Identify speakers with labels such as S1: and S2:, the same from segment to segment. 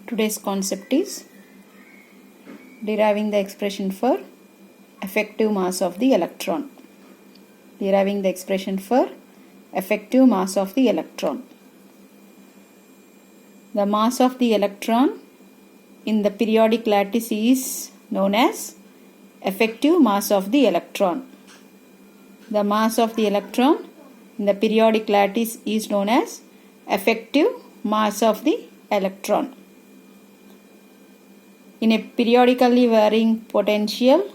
S1: Today's concept is deriving the expression for effective mass of the electron. Deriving the expression for effective mass of the electron. The mass of the electron in the periodic lattice is known as effective mass of the electron. The mass of the electron in the periodic lattice is known as effective mass of the electron. In a periodically varying potential,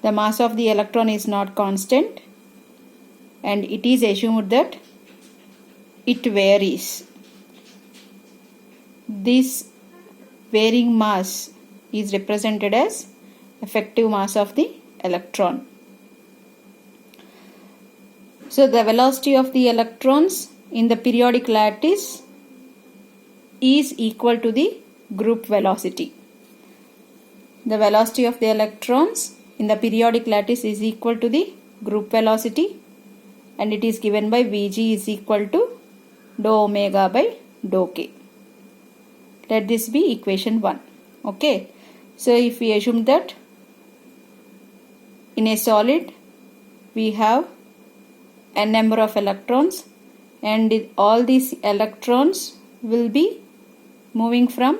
S1: the mass of the electron is not constant and it is assumed that it varies. This varying mass is represented as effective mass of the electron. So the velocity of the electrons in the periodic lattice is equal to the group velocity. The velocity of the electrons in the periodic lattice is equal to the group velocity, and it is given by Vg is equal to dou omega by dou k. Let this be equation 1. Okay. So if we assume that in a solid we have n number of electrons and all these electrons will be moving from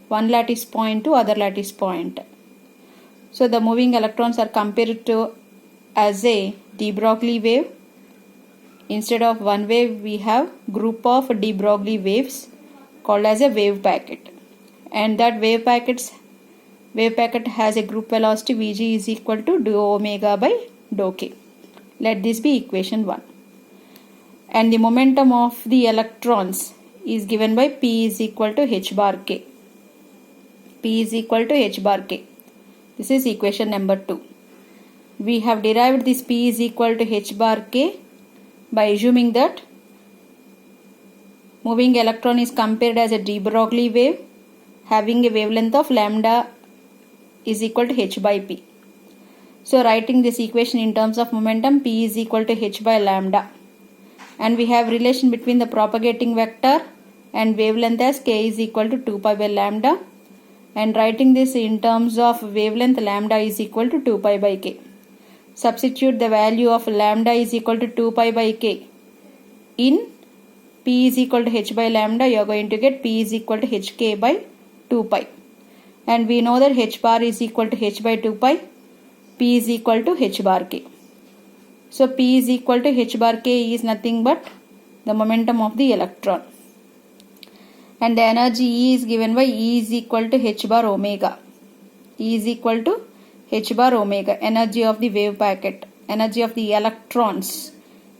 S1: one lattice point to other lattice point. So the moving electrons are compared to as a de Broglie wave. Instead of one wave we have group of de Broglie waves called as a wave packet, and that wave packet has a group velocity Vg is equal to dou omega by dou k. Let this be equation 1. And the momentum of the electrons is given by P is equal to h bar k. P is equal to h bar k. This is equation number 2. We have derived this P is equal to h bar k by assuming that moving electron is compared as a de Broglie wave having a wavelength of lambda is equal to h by p. So writing this equation in terms of momentum, P is equal to h by lambda, and we have relation between the propagating vector and wavelength as k is equal to 2 pi by lambda, and writing this in terms of wavelength lambda is equal to 2 pi by k. Substitute the value of lambda is equal to 2 pi by k in P is equal to h by lambda. You are going to get P is equal to hk by 2 pi, and we know that h bar is equal to h by 2 pi. P is equal to h bar k. So P is equal to h bar k is nothing but the momentum of the electron, and the energy E is given by E is equal to h bar omega. E is equal to h bar omega, energy of the wave packet. Energy of the electrons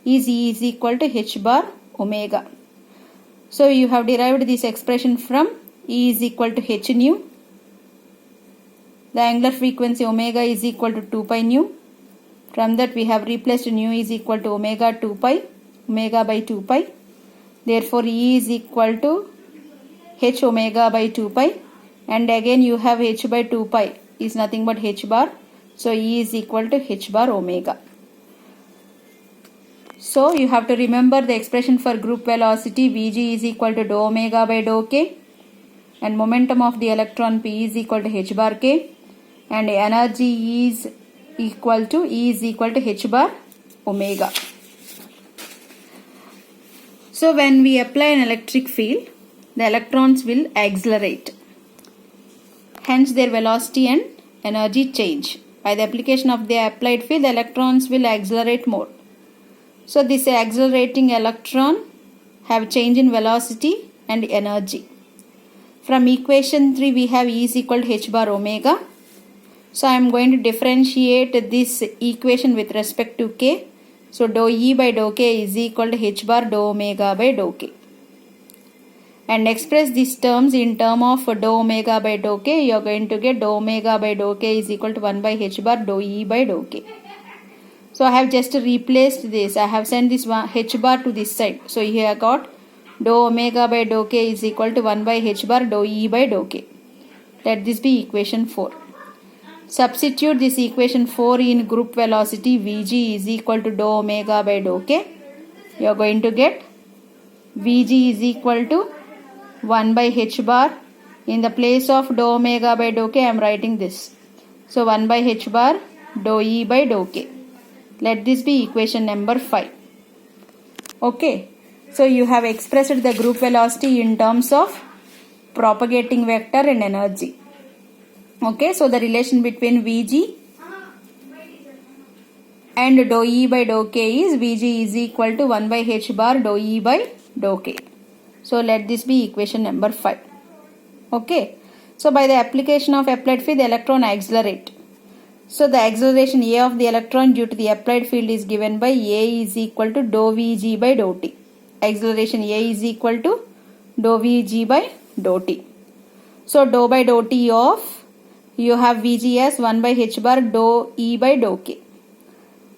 S1: is E is equal to h bar omega. So you have derived this expression from E is equal to h nu. The angular frequency omega is equal to 2 pi nu. From that we have replaced nu is equal to omega 2 pi, omega by 2 pi. Therefore E is equal to h omega by 2 pi, and again you have h by 2 pi is nothing but h bar. So E is equal to h bar omega. So you have to remember the expression for group velocity Vg is equal to dou omega by dou k, and momentum of the electron P is equal to h bar k, and energy is equal to E is equal to h bar omega. So when we apply an electric field, the electrons will accelerate. Hence their velocity and energy change. By the application of the applied field, the electrons will accelerate more. So this accelerating electron have change in velocity and energy. From equation 3 we have E is equal to h bar omega. So I am going to differentiate this equation with respect to k. So dou E by dou k is equal to h bar dou omega by dou k. And express these terms in term of dou omega by dou k. You are going to get dou omega by dou k is equal to 1 by h bar dou E by dou k. So I have just replaced this. I have sent this one h bar to this side. So here I got dou omega by dou k is equal to 1 by h bar dou E by dou k. Let this be equation 4. Substitute this equation 4 in group velocity Vg is equal to dou omega by dou k. You are going to get Vg is equal to 1 by h bar. In the place of dou omega by dou k, I am writing this. So 1 by h bar dou E by dou k. Let this be equation number 5. Okay. So you have expressed the group velocity in terms of propagating vector and energy. Okay. So the relation between Vg and dou E by dou k is Vg is equal to 1 by h bar dou E by dou k. So let this be equation number 5. Okay. So by the application of applied field, the electron accelerate. So the acceleration A of the electron due to the applied field is given by A is equal to dou Vg by dou t. Acceleration A is equal to dou Vg by dou t. So dou by dou t of, you have Vg as 1 by h bar dou E by dou k.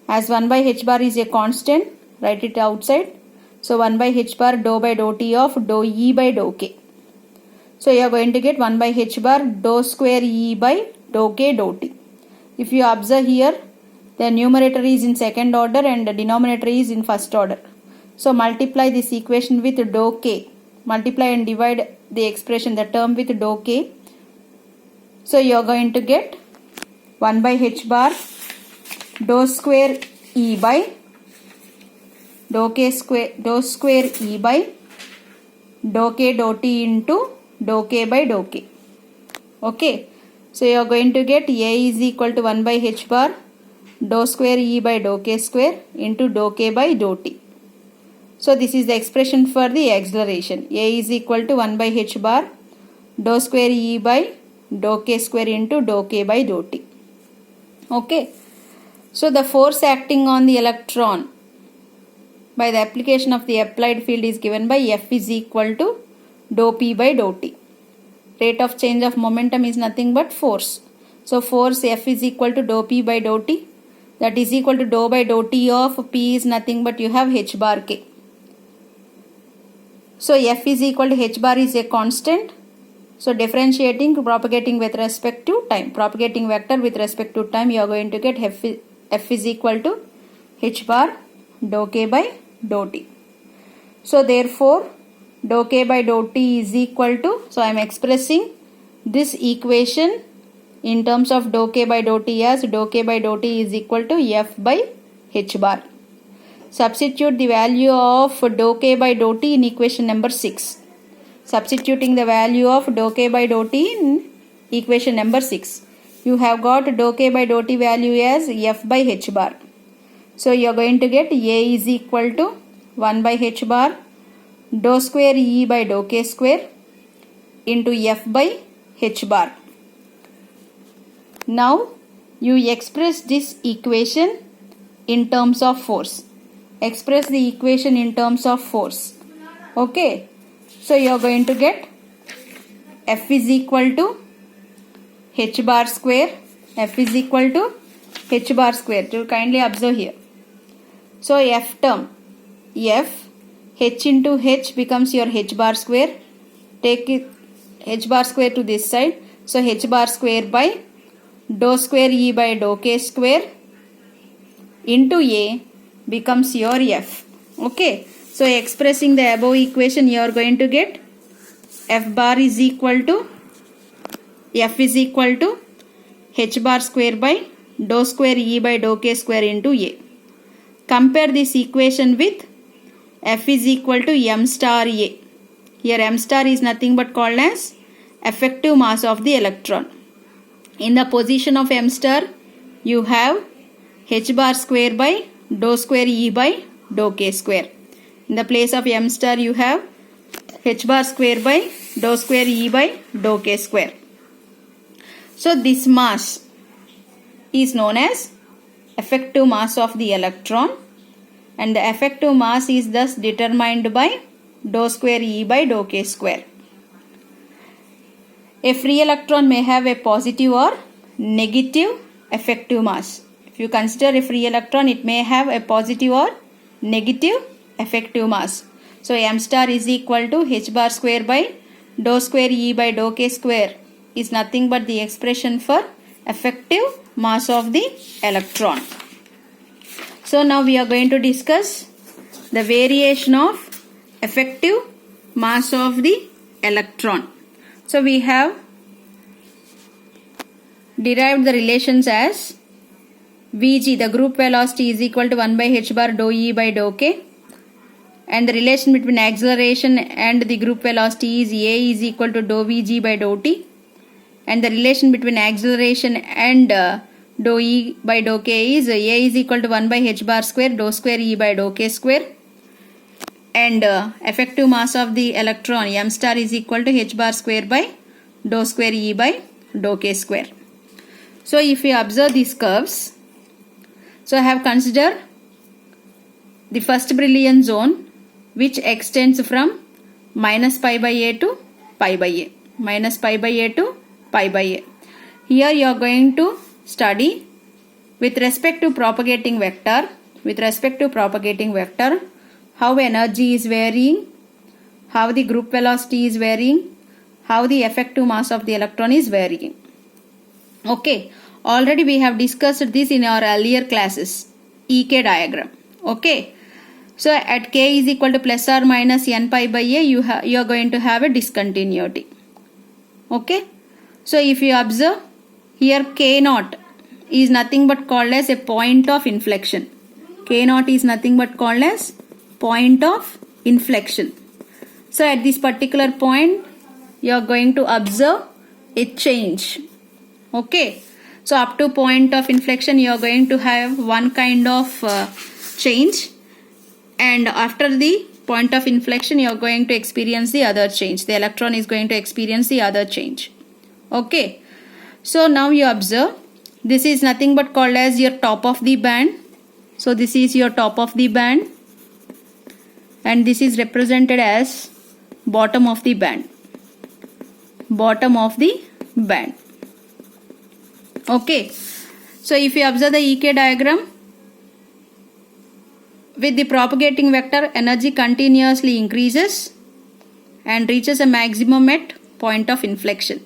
S1: As 1 by h bar is a constant, write it outside. So 1 by h bar dou by dou t of dou E by dou k. So you are going to get 1 by h bar dou square E by dou k dou t. If you observe here, the numerator is in second order and the denominator is in first order. So multiply this equation with dou k. Multiply and divide the expression, the term with dou k. So you are going to get 1 by h bar dou square E by dou k square, dou square E by dou k dou t into dou k by dou k. Okay. So you are going to get A is equal to 1 by h bar dou square E by dou k square into dou k by dou t. So this is the expression for the acceleration. A is equal to 1 by h bar dou square E by dou k square into dou k by dou t. Okay. So the force acting on the electron by the application of the applied field is given by F is equal to dou p by dou t. Rate of change of momentum is nothing but force. So force F is equal to dou p by dou t. That is equal to dou by dou t of p is nothing but you have h bar k. So F is equal to h bar is a constant. So differentiating, propagating with respect to time. Propagating vector with respect to time, you are going to get F is equal to h bar dou k by dou t. So therefore dou k by dou t is equal to, so I am expressing this equation in terms of dou k by dou t as dou k by dou t is equal to F by h bar. Substitute the value of dou k by dou t in equation number 6. Substituting the value of dou k by dou t in equation number 6. You have got dou k by dou t value as F by h bar. So you are going to get A is equal to 1 by h bar dou square E by dou k square into F by h bar. Now you express this equation in terms of force. Express the equation in terms of force. Okay. So you are going to get F is equal to h bar square. F is equal to h bar square. To kindly observe here. So F term, F, h into h becomes your h bar square. Take it h bar square to this side. So h bar square by dou square E by dou k square into A becomes your F. Okay. So expressing the above equation, you are going to get F bar is equal to, F is equal to h bar square by dou square E by dou k square into A. Compare this equation with F is equal to m star A. Here m star is nothing but called as effective mass of the electron. In the position of m star, you have h bar square by dou square E by dou k square. In the place of m star, you have h bar square by dou square E by dou k square. So this mass is known as effective mass of the electron, and the effective mass is thus determined by dou square E by dou k square. A free electron may have a positive or negative effective mass. If you consider a free electron, it may have a positive or negative effective mass. So m star is equal to h bar square by dou square E by dou k square is nothing but the expression for effective mass of the electron. So now we are going to discuss the variation of effective mass of the electron. So we have derived the relations as Vg, the group velocity, is equal to 1 by h bar dou E by dou K, and the relation between acceleration and the group velocity is A is equal to dou Vg by dou T, and the relation between acceleration and dou E by dou K is A is equal to 1 by h bar square dou square E by dou K square, and effective mass of the electron m star is equal to h bar square by dou square E by dou K square. So if we observe these curves, so I have considered the first Brillouin zone, which extends from minus pi by a to pi by a, minus pi by a to pi by a. Here you are going to study with respect to propagating vector, how energy is varying, how the group velocity is varying, how the effective mass of the electron is varying. Okay, already we have discussed this in our earlier classes, EK diagram. Okay, so at k is equal to plus or minus n pi by a, you are going to have a discontinuity. Okay, so if you observe here, k naught is nothing but called as a point of inflection. K naught is nothing but called as point of inflection. So at this particular point, you are going to observe a change. Okay, so up to point of inflection you are going to have one kind of change, and after the point of inflection you are going to experience the other change. The electron is going to experience the other change. Okay, so now you observe this is nothing but called as your top of the band. So this is your top of the band, and this is represented as bottom of the band. Okay, so if you observe the EK diagram, with the propagating vector, energy continuously increases and reaches a maximum at point of inflection.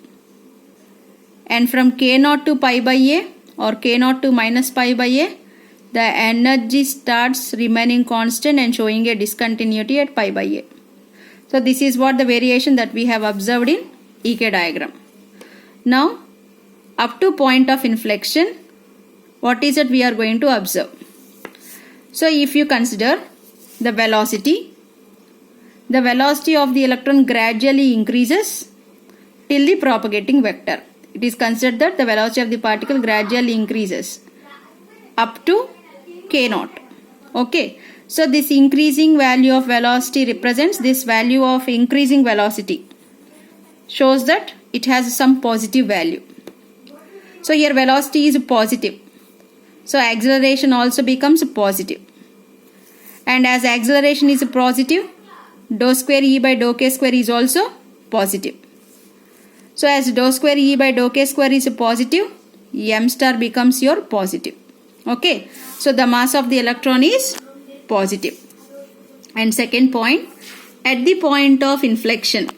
S1: And from k naught to pi by a or k naught to minus pi by a, the energy starts remaining constant and showing a discontinuity at pi by a. So this is what the variation that we have observed in EK diagram. Now, up to point of inflection, what is it we are going to observe? So if you consider the velocity of the electron gradually increases till the propagating vector. It is considered that the velocity of the particle gradually increases up to k naught. Okay, so this increasing value of velocity represents this value of increasing velocity, shows that it has some positive value. So here velocity is positive, so acceleration also becomes positive, and as acceleration is positive, dou square E by dou K square is also positive. So as dou square E by dou K square is positive, m star becomes your positive. Okay, so the mass of the electron is positive. And second point, at the point of inflection.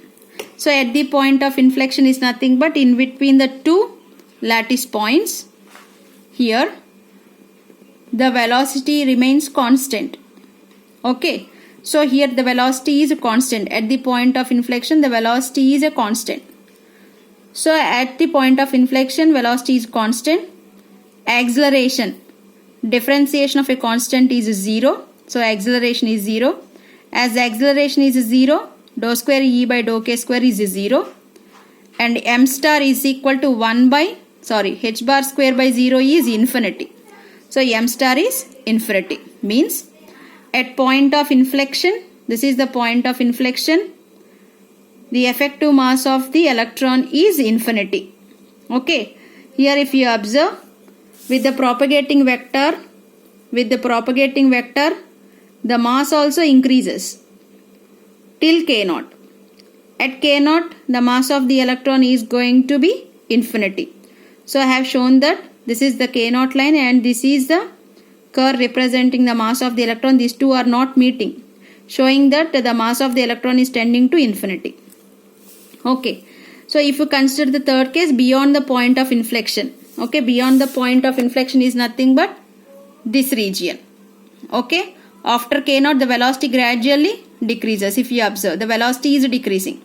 S1: So at the point of inflection is nothing but in between the two lattice points. Here the velocity remains constant. Okay, so here the velocity is constant. At the point of inflection, the velocity is a constant. So at the point of inflection, velocity is constant. Acceleration, differentiation of a constant is 0. So acceleration is 0. As acceleration is 0, dou square E by dou K square is 0. And m star is equal to h bar square by 0 is infinity. So m star is infinity. Means at point of inflection, this is the point of inflection, the effective mass of the electron is infinity. Okay, here if you observe, with the propagating vector, the mass also increases till k naught. At k naught, the mass of the electron is going to be infinity. So I have shown that this is the k naught line and this is the curve representing the mass of the electron. These two are not meeting, showing that the mass of the electron is tending to infinity. Okay, so if you consider the third case, beyond the point of inflection. Okay, beyond the point of inflection is nothing but this region. Okay, after k naught the velocity gradually decreases. If you observe, the velocity is decreasing.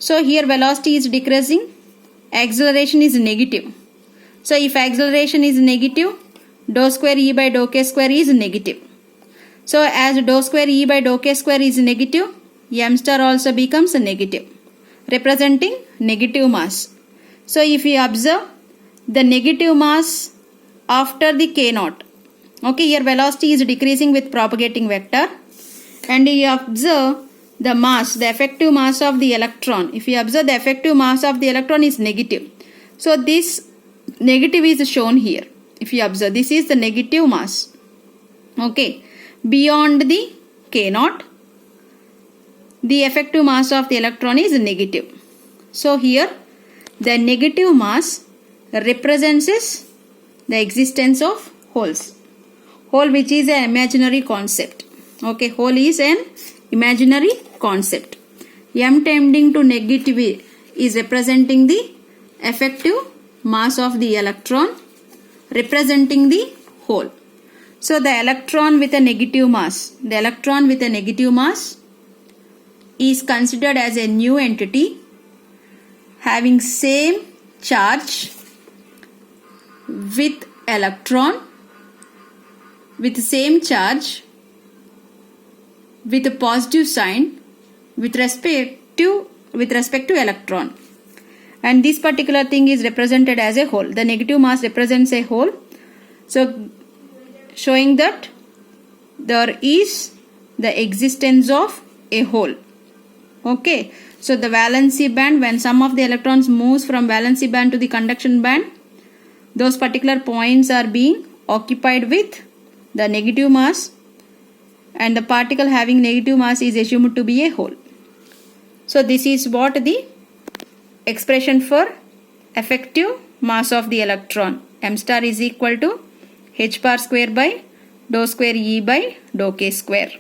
S1: So here velocity is decreasing, acceleration is negative. So if acceleration is negative, dou square E by dou K square is negative. So as dou square E by dou K square is negative, m star also becomes negative, representing negative mass. So if you observe the negative mass after the K naught, okay, here velocity is decreasing with propagating vector, and you observe the mass, the effective mass of the electron. If you observe, the effective mass of the electron is negative. So this negative is shown here. If you observe, this is the negative mass. Okay, beyond the K naught, the effective mass of the electron is negative. So here the negative mass represents the existence of holes. Hole, which is an imaginary concept. Okay, hole is an imaginary concept. M tending to negative is representing the effective mass of the electron, representing the hole. So the electron with a negative mass, is considered as a new entity having same charge with electron, with same charge with a positive sign with respect to electron, and this particular thing is represented as a hole. The negative mass represents a hole, so showing that there is the existence of a hole. Okay, so the valency band, when some of the electrons moves from valency band to the conduction band, those particular points are being occupied with the negative mass, and the particle having negative mass is assumed to be a hole. So this is what the expression for effective mass of the electron. M star is equal to h bar square by dou square E by dou K square.